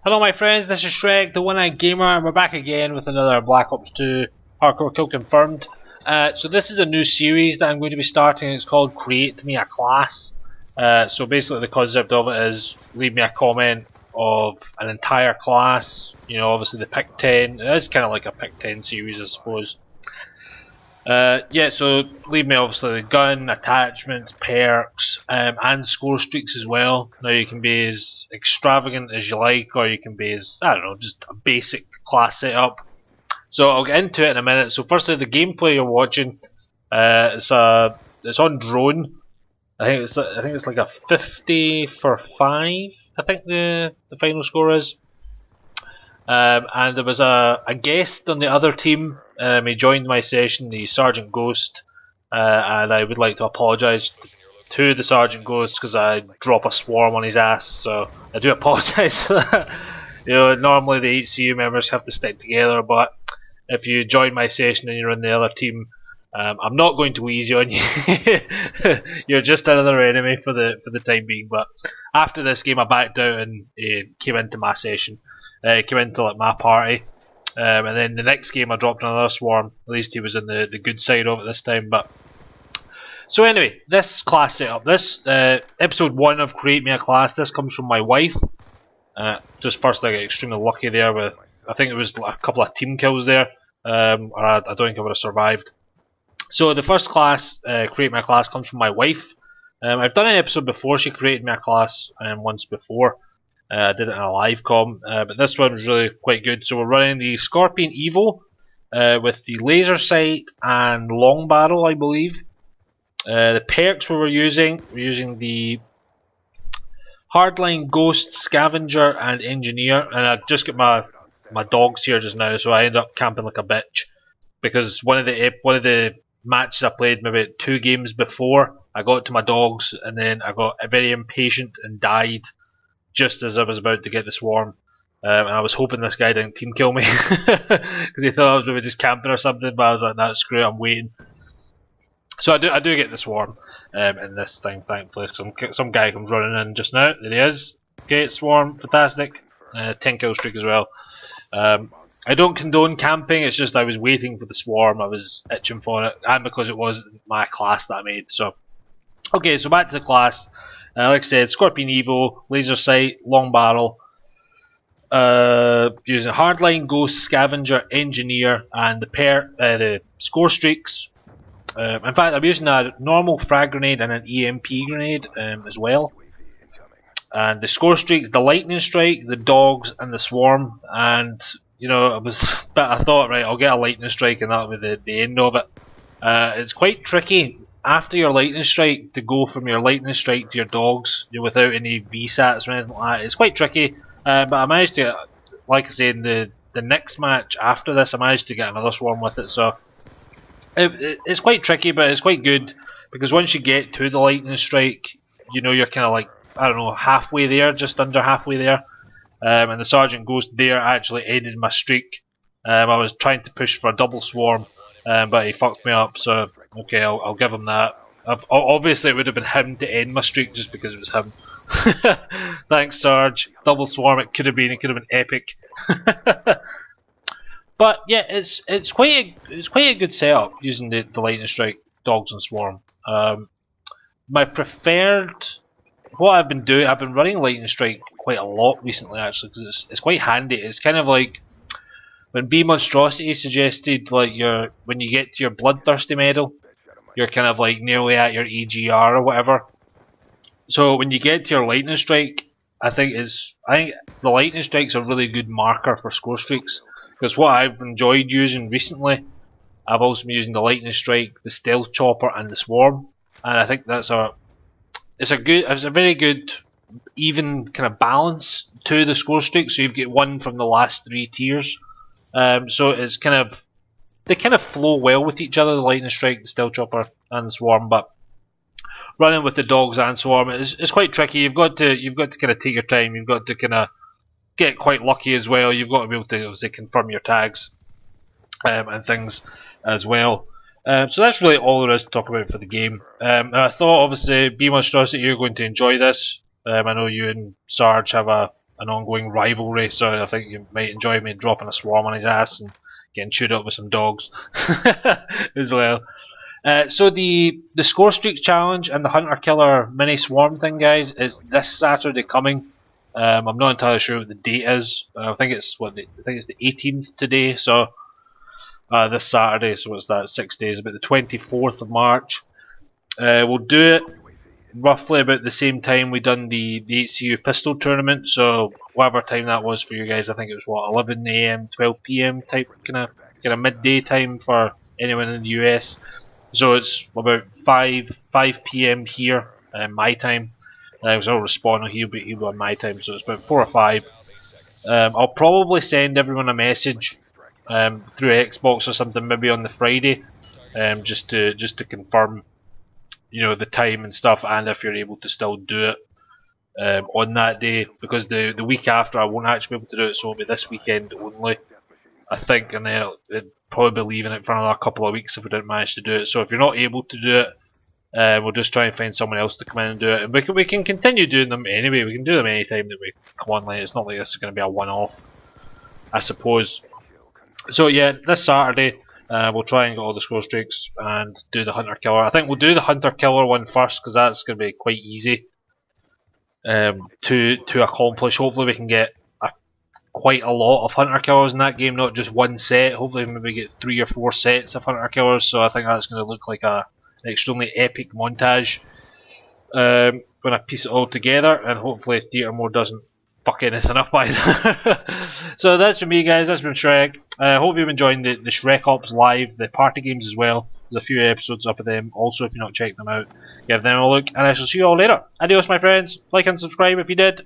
Hello my friends, this is Shrek, the One-Eyed Gamer, and we're back again with another Black Ops 2 Hardcore Kill Confirmed. So this is a new series that I'm going to be starting. It's called Create Me a Class. So basically the concept of it is leave me a comment of an entire class. You know, obviously the pick 10. It is kind of like a pick 10 series, I suppose. Yeah, so leave me obviously the gun, attachments, perks, and score streaks as well. Now you can be as extravagant as you like, or you can be as, I don't know, just a basic class setup. So I'll get into it in a minute. So firstly, the gameplay you're watching, it's on drone. I think it's like a 50 for 5. I think the final score is. And there was a guest on the other team. He joined my session, the Sergeant Ghost, and I would like to apologise to the Sergeant Ghost because I drop a swarm on his ass. So I do apologise for that. You know, normally the HCU members have to stick together, but if you join my session and you're in the other team, I'm not going to easy on you. You're just another enemy for the time being. But after this game, I backed out and came into my session. Came into like my party, and then the next game I dropped another swarm. At least he was in the good side of it this time. But so anyway, this class setup, this episode 1 of Create Me a Class. This comes from my wife. Just first, I got extremely lucky there with, I think it was a couple of team kills there, or I don't think I would have survived. So the first class, Create Me a Class, comes from my wife. I've done an episode before. She created me a class once before. I did it in a live com, but this one was really quite good. So we're running the Scorpion Evo with the laser sight and long barrel, I believe. The perks we're using the Hardline, Ghost, Scavenger, and Engineer. And I just got my dogs here just now, so I ended up camping like a bitch because one of the matches I played maybe 2 games before, I got to my dogs and then I got very impatient and died just as I was about to get the swarm, and I was hoping this guy didn't team kill me because he thought I was maybe just camping or something. But I was like, "Nah, screw it, I'm waiting." So I do get the swarm in this thing, thankfully. Some guy comes running in just now. There he is. Okay, swarm, fantastic. 10 kill streak as well. I don't condone camping. It's just I was waiting for the swarm. I was itching for it, and because it was my class that I made. So okay, so back to the class. Like I said, Scorpion Evo, laser sight, long barrel, using hardline, ghost, scavenger, engineer, and the score streaks. In fact, I'm using a normal frag grenade and an EMP grenade as well. And the score streaks, the lightning strike, the dogs, and the swarm. And you know, I thought, right, I'll get a lightning strike, and that'll be the end of it. It's quite tricky after your lightning strike to go from your lightning strike to your dogs, without any VSATs or anything like that. It's quite tricky, but I managed to, like I said, in the next match after this, I managed to get another swarm with it. So it's quite tricky, but it's quite good because once you get to the lightning strike, you know, you're kind of like, I don't know, halfway there, just under halfway there. And the Sergeant Ghost there actually ended my streak. I was trying to push for a double swarm, but he fucked me up. So okay, I'll give him that. Obviously, it would have been him to end my streak just because it was him. Thanks, Sarge. Double swarm. It could have been epic. But yeah, it's quite a good setup using the lightning strike, dogs, and swarm. My preferred, what I've been doing, I've been running lightning strike quite a lot recently actually because it's quite handy. It's kind of like when B Monstrosity suggested, like, when you get to your bloodthirsty medal, you're kind of like nearly at your EGR or whatever. So when you get to your lightning strike, I think the lightning strike's a really good marker for score streaks. Because what I've enjoyed using recently, I've also been using the lightning strike, the stealth chopper, and the swarm, and I think it's a very good even kind of balance to the score streak. So you've got one from the last 3 tiers. So it's they kind of flow well with each other, the lightning strike, the stealth chopper, and the swarm. But running with the dogs and swarm is quite tricky. You've got to kind of take your time. You've got to kind of get quite lucky as well. You've got to be able to obviously confirm your tags and things as well. So that's really all there is to talk about for the game. I thought, obviously, B Monstrosity, you're going to enjoy this. I know you and Sarge have a an ongoing rivalry. So I think you might enjoy me dropping a swarm on his ass and getting chewed up with some dogs as well. So the score streaks challenge and the hunter killer mini swarm thing, guys, is this Saturday coming. I'm not entirely sure what the date is. I think it's the 18th today. So this Saturday, so what's that? 6 days, about the 24th of March. We'll do it roughly about the same time we done the HCU pistol tournament. So whatever time that was for you guys, I think it was what, 11 AM, 12 PM type kind of midday time for anyone in the US. So it's about 5 PM here, my time. Because I'll respond on he'll be on my time, so it's about 4 or 5. I'll probably send everyone a message through Xbox or something, maybe on the Friday, just to confirm, you know, the time and stuff, and if you're able to still do it on that day, because the week after I won't actually be able to do it, so it'll be this weekend only, I think, and then it'll probably be leaving it for another couple of weeks if we didn't manage to do it. So if you're not able to do it, we'll just try and find someone else to come in and do it, and we can continue doing them anyway. We can do them anytime that we come on late. It's not like this is going to be a one-off, I suppose. So yeah, this Saturday we'll try and get all the score streaks and do the hunter killer. I think we'll do the hunter killer one first because that's going to be quite easy to accomplish. Hopefully we can get quite a lot of hunter killers in that game, not just one set. Hopefully maybe get 3 or 4 sets of hunter killers. So I think that's going to look like an extremely epic montage when I piece it all together, and hopefully Dietermore doesn't fuck anything up either. So that's for me, guys. That's been Shrek. I hope you've enjoyed the Shrek Ops Live, the party games as well. There's a few episodes up of them. Also, if you've not checked them out, give them a look, and I shall see you all later. Adios, my friends. Like and subscribe if you did.